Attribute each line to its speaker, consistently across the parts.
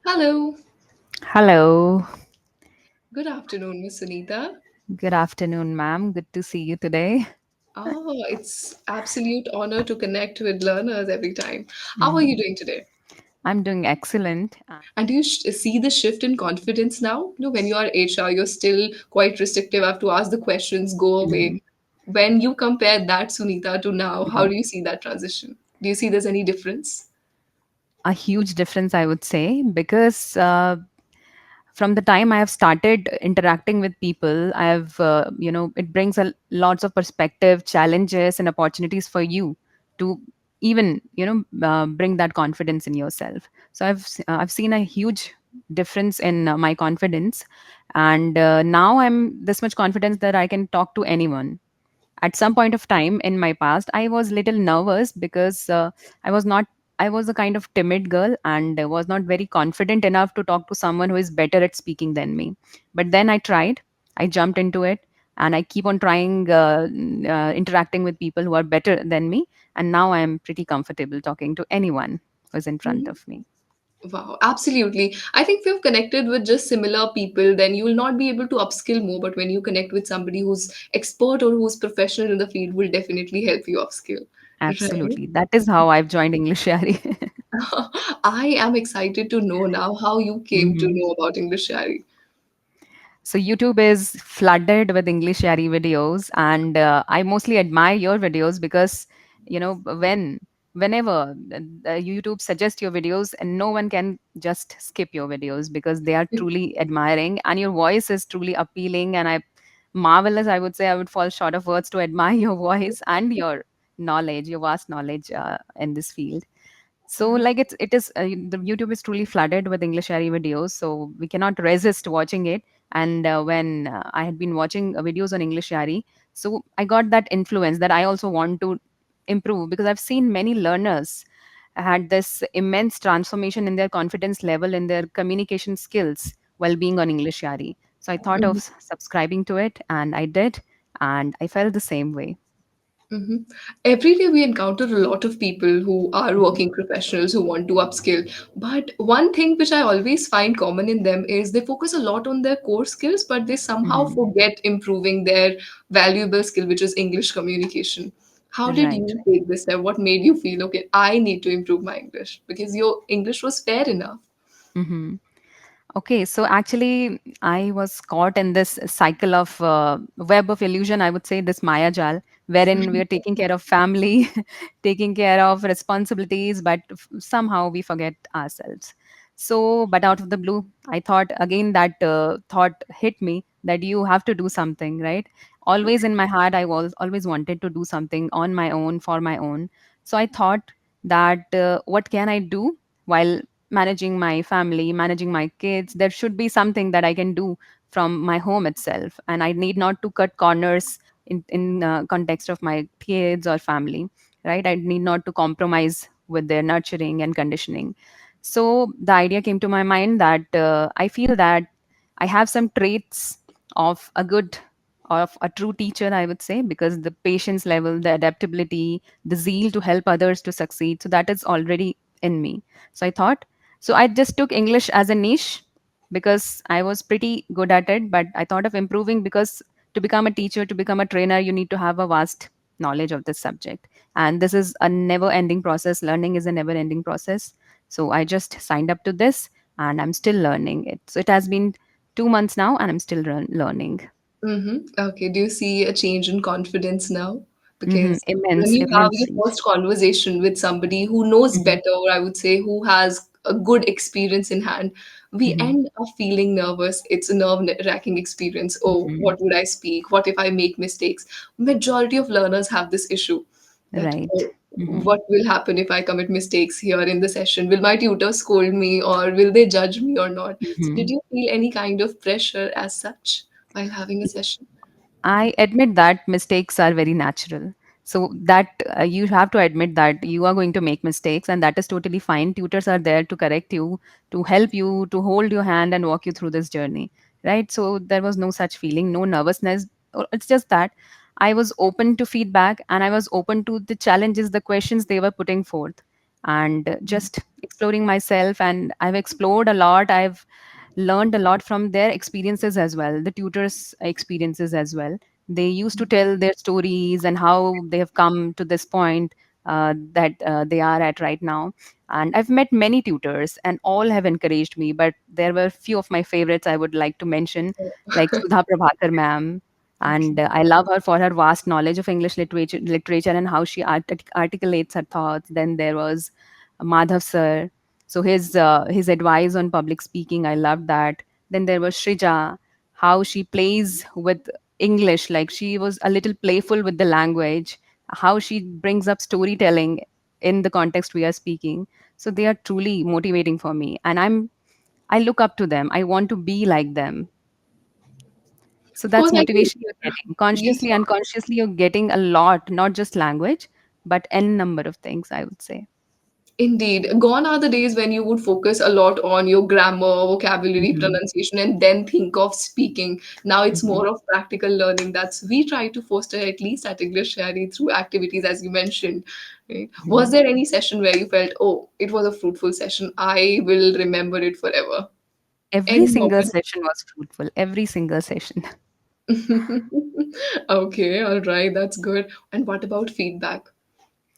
Speaker 1: Hello.
Speaker 2: Hello.
Speaker 1: Good afternoon, Miss Sunita.
Speaker 2: Good afternoon, ma'am. Good to see you today.
Speaker 1: It's absolute honor to connect with learners every time. How are you
Speaker 2: Mhm.
Speaker 1: doing today?
Speaker 2: I'm doing excellent.
Speaker 1: And do you see the shift in confidence now? When you are HR, you're still quite restrictive. I have to ask the questions, go
Speaker 2: Mhm.
Speaker 1: away. When you compare that Sunita to now, how
Speaker 2: Mhm.
Speaker 1: do you see that transition? Do you see there's any difference?
Speaker 2: A huge difference, I would say, because from the time I have started interacting with people, I have, it brings lots of perspective, challenges, and opportunities for you to even, bring that confidence in yourself. So I've seen a huge difference in my confidence, and now I'm this much confidence that I can talk to anyone. At some point of time in my past, I was little nervous because I was not I was a kind of timid girl and was not very confident enough to talk to someone who is better at speaking than me. But then I jumped into it, and I keep on trying interacting with people who are better than me, and now I am pretty comfortable talking to anyone who's in front of me.
Speaker 1: Wow, absolutely. I think if you've connected with just similar people, then you will not be able to upskill more. But when you connect with somebody who's expert or who's professional in the field, will definitely help you upskill. Right?
Speaker 2: Absolutely, that is how I've joined English Yari.
Speaker 1: I am excited to know now how you came to know about English Shari.
Speaker 2: So YouTube is flooded with English Yaari videos, and I mostly admire your videos because whenever YouTube suggests your videos, and no one can just skip your videos because they are truly admiring, and your voice is truly appealing, and I marvelous. I would say I would fall short of words to admire your voice and your knowledge, your vast knowledge in this field. So like the YouTube is truly flooded with English Ari videos, so we cannot resist watching it. And when I had been watching videos on English Ari, so I got that influence that I also want to improve, because I've seen many learners had this immense transformation in their confidence level, in their communication skills while being on English Ari. So I thought of subscribing to it, and I did, and I felt the same way.
Speaker 1: hmm Every day we encounter a lot of people who are
Speaker 2: Mhm.
Speaker 1: working professionals who want to upskill. But one thing which I always find common in them is they focus a lot on their core skills, but they somehow
Speaker 2: Mhm.
Speaker 1: forget improving their valuable skill, which is English communication. How did
Speaker 2: Right.
Speaker 1: you take this step? What made you feel, okay, I need to improve my English? Because your English was fair enough.
Speaker 2: Mhm. Okay, so actually, I was caught in this cycle of web of illusion, I would say, this Maya Jal, wherein we are taking care of family, taking care of responsibilities, but somehow we forget ourselves. So, but out of the blue, I thought again, that thought hit me that you have to do something, right? Always in my heart, I was always wanted to do something on my own, for my own. So I thought that what can I do while managing my family, managing my kids? There should be something that I can do from my home itself, and I need not to cut corners in context of my kids or family, right? I need not to compromise with their nurturing and conditioning. So the idea came to my mind that I feel that I have some traits of a good, of a true teacher, I would say, because the patience level, the adaptability, the zeal to help others to succeed, so that is already in me. So I thought, so I just took English as a niche because I was pretty good at it. But I thought of improving, because to become a teacher, to become a trainer, you need to have a vast knowledge of this subject. And this is a never ending process. Learning is a never ending process. So I just signed up to this, and I'm still learning it. So it has been 2 months now, and I'm still learning.
Speaker 1: Okay. Do you see a change in confidence now?
Speaker 2: Hmm.
Speaker 1: Because when
Speaker 2: Immense,
Speaker 1: you have your
Speaker 2: immensely.
Speaker 1: first conversation with somebody who knows
Speaker 2: Hmm.
Speaker 1: better, or I would say who has a good experience in hand, we
Speaker 2: Hmm.
Speaker 1: end up feeling nervous. It's a nerve-wracking experience. Oh,
Speaker 2: Hmm.
Speaker 1: what would I speak? What if I make mistakes? Majority of learners have this issue that,
Speaker 2: Right.
Speaker 1: oh,
Speaker 2: Hmm.
Speaker 1: what will happen if I commit mistakes here in the session? Will my tutor scold me, or will they judge me or not? So did
Speaker 2: Hmm.
Speaker 1: you feel any kind of pressure as such while having a session?
Speaker 2: I admit that mistakes are very natural. So that you have to admit that you are going to make mistakes, and that is totally fine. Tutors are there to correct you, to help you, to hold your hand and walk you through this journey, right? So there was no such feeling, no nervousness. It's just that I was open to feedback, and I was open to the challenges, the questions they were putting forth. and just exploring myself. And I've explored a lot. I've learned a lot from their experiences as well, the tutors' experiences as well. They used to tell their stories and how they have come to this point that they are at right now. And I've met many tutors, and all have encouraged me. But there were few of my favorites I would like to mention, like Sudha Prabhakar ma'am.
Speaker 1: Okay.
Speaker 2: And I love her for her vast knowledge of English literature and how she articulates her thoughts. Then there was Madhav sir. So his advice on public speaking, I loved that. Then there was Shrija, how she plays with English, like she was a little playful with the language, how she brings up storytelling in the context we are speaking. So they are truly motivating for me, and I look up to them. I want to be like them. So
Speaker 1: Of course,
Speaker 2: that's
Speaker 1: I think
Speaker 2: motivation you're getting.
Speaker 1: we
Speaker 2: Consciously, unconsciously, you're getting a lot, not just language, but n number of things, I would say.
Speaker 1: indeed. Gone are the days when you would focus a lot on your grammar, vocabulary,
Speaker 2: Hmm.
Speaker 1: pronunciation, and then think of speaking. Now it's
Speaker 2: Hmm.
Speaker 1: more of practical learning. That's we try to foster at least at English Shari through activities, as you mentioned. Right? Was
Speaker 2: Hmm.
Speaker 1: there any session where you felt, oh, it was a fruitful session? I will remember it forever.
Speaker 2: Every
Speaker 1: Any
Speaker 2: single
Speaker 1: moment?
Speaker 2: session was fruitful. Every single session.
Speaker 1: Okay, all right, that's good. And what about feedback?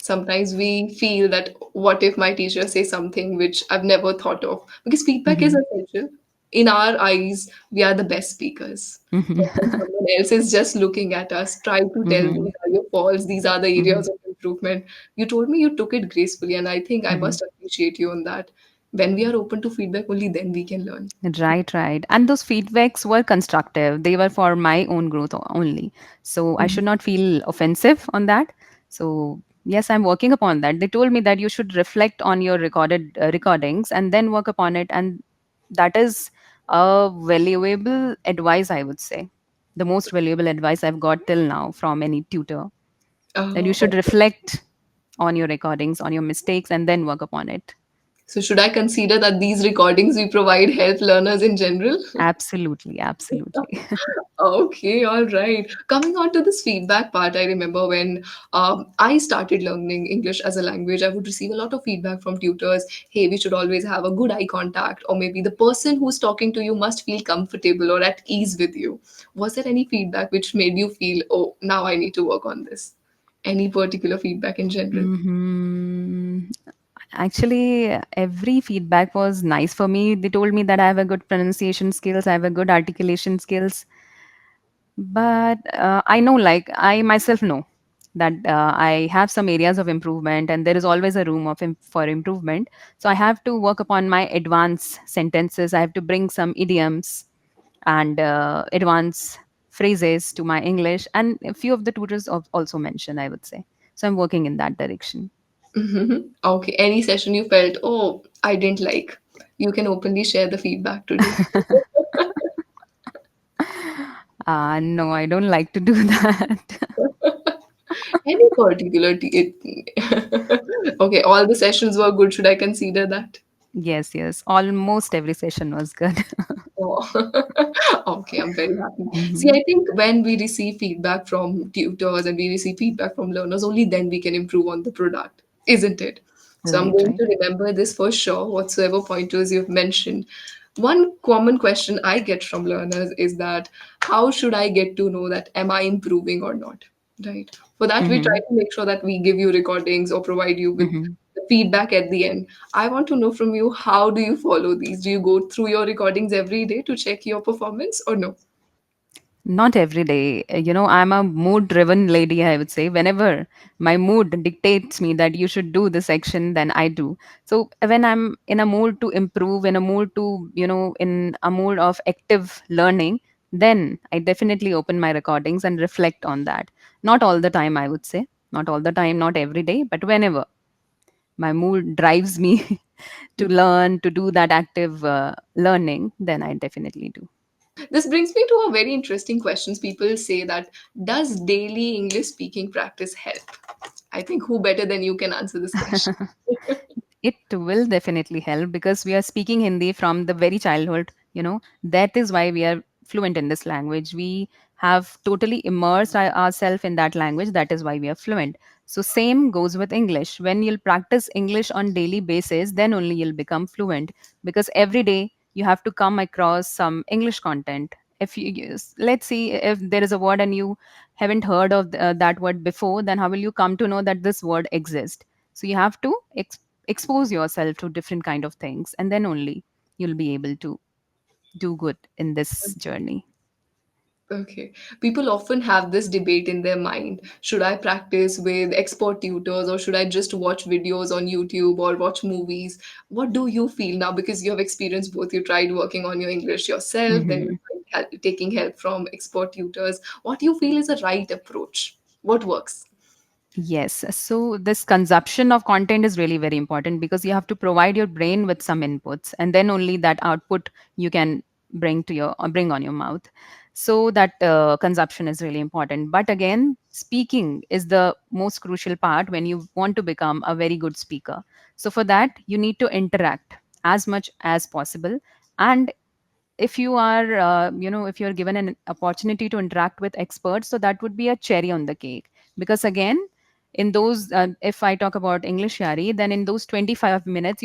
Speaker 1: Sometimes we feel that what if my teacher says something which I've never thought of? Because feedback is
Speaker 2: Hmm.
Speaker 1: essential. In our eyes, we are the best speakers. But when
Speaker 2: Hmm.
Speaker 1: someone else is just looking at us, try to tell
Speaker 2: Hmm.
Speaker 1: these are your faults, these are the
Speaker 2: Hmm.
Speaker 1: areas of improvement. You told me you took it gracefully, and I think I
Speaker 2: Hmm.
Speaker 1: must appreciate you on that. When we are open to feedback, only then we can learn.
Speaker 2: Right, right. And those feedbacks were constructive. They were for my own growth only. So I should not feel offensive on that. So yes, I'm working upon that. They told me that you should reflect on your recorded recordings and then work upon it. And that is a valuable advice, I would say. The most valuable advice I've got till now from any tutor. That you should
Speaker 1: Okay.
Speaker 2: reflect on your recordings, on your mistakes, and then work upon it.
Speaker 1: So should I consider that these recordings we provide help learners in general?
Speaker 2: Absolutely, absolutely.
Speaker 1: Okay, all right. Coming on to this feedback part, I remember when I started learning English as a language, I would receive a lot of feedback from tutors. Hey, we should always have a good eye contact, or maybe the person who's talking to you must feel comfortable or at ease with you. Was there any feedback which made you feel, oh, now I need to work on this? Any particular feedback in general?
Speaker 2: Hmm. Actually, every feedback was nice for me. They told me that I have a good pronunciation skills, I have a good articulation skills. But I know, like, I myself know that I have some areas of improvement, and there is always a room for improvement. So I have to work upon my advanced sentences. I have to bring some idioms and advanced phrases to my English. And a few of the tutors also mentioned, I would say. So I'm working in that direction.
Speaker 1: Mhm. Okay, any session you felt, oh, I didn't like, you can openly share the feedback today.
Speaker 2: No, I don't like to do that.
Speaker 1: Any particular okay, all the sessions were good. Should I consider that?
Speaker 2: Yes, yes. Almost every session was good.
Speaker 1: Oh, okay, I'm very happy. See,
Speaker 2: Hmm.
Speaker 1: I think when we receive feedback from tutors and we receive feedback from learners, only then we can improve on the product, isn't it? So I'm
Speaker 2: Right,
Speaker 1: going
Speaker 2: right.
Speaker 1: to remember this for sure, whatsoever pointers you've mentioned. One common question I get from learners is that how should I get to know that am I improving or not? Right. For that, we try
Speaker 2: Hmm.
Speaker 1: to make sure that we give you recordings or provide you with
Speaker 2: Hmm.
Speaker 1: the feedback at the end. I want to know from you, how do you follow these? Do you go through your recordings every day to check your performance or no?
Speaker 2: Not every day. I'm a mood driven lady, I would say. Whenever my mood dictates me that you should do this action, then I do. So when I'm in a mood to improve, in a mood to, in a mood of active learning, then I definitely open my recordings and reflect on that. Not all the time, I would say. Not all the time, not every day, but whenever my mood drives me to learn, to do that active learning, then I definitely do.
Speaker 1: This brings me to a very interesting questions. People say that does daily English speaking practice help? I think who better than you can answer this question?
Speaker 2: It will definitely help because we are speaking Hindi from the very childhood. That is why we are fluent in this language. We have totally immersed ourselves in that language. That is why we are fluent. So same goes with English. When you'll practice English on daily basis, then only you'll become fluent, because every day you have to come across some English content. If you let's see, if there is a word and you haven't heard of that word before, then how will you come to know that this word exists? So you have to expose yourself to different kind of things, and then only you'll be able to do good in this journey.
Speaker 1: Okay. People often have this debate in their mind. Should I practice with expert tutors or should I just watch videos on YouTube or watch movies? What do you feel now? Because you have experienced both. You tried working on your English yourself, then you
Speaker 2: Mhm.
Speaker 1: tried taking help from expert tutors. What do you feel is a right approach? What works?
Speaker 2: Yes. So this consumption of content is really very important, because you have to provide your brain with some inputs, and then only that output you can bring on your mouth. So that consumption is really important. But again, speaking is the most crucial part when you want to become a very good speaker. So for that, you need to interact as much as possible. And if you are if you're given an opportunity to interact with experts, so that would be a cherry on the cake. Because again, in those if I talk about English Yari, then in those 25 minutes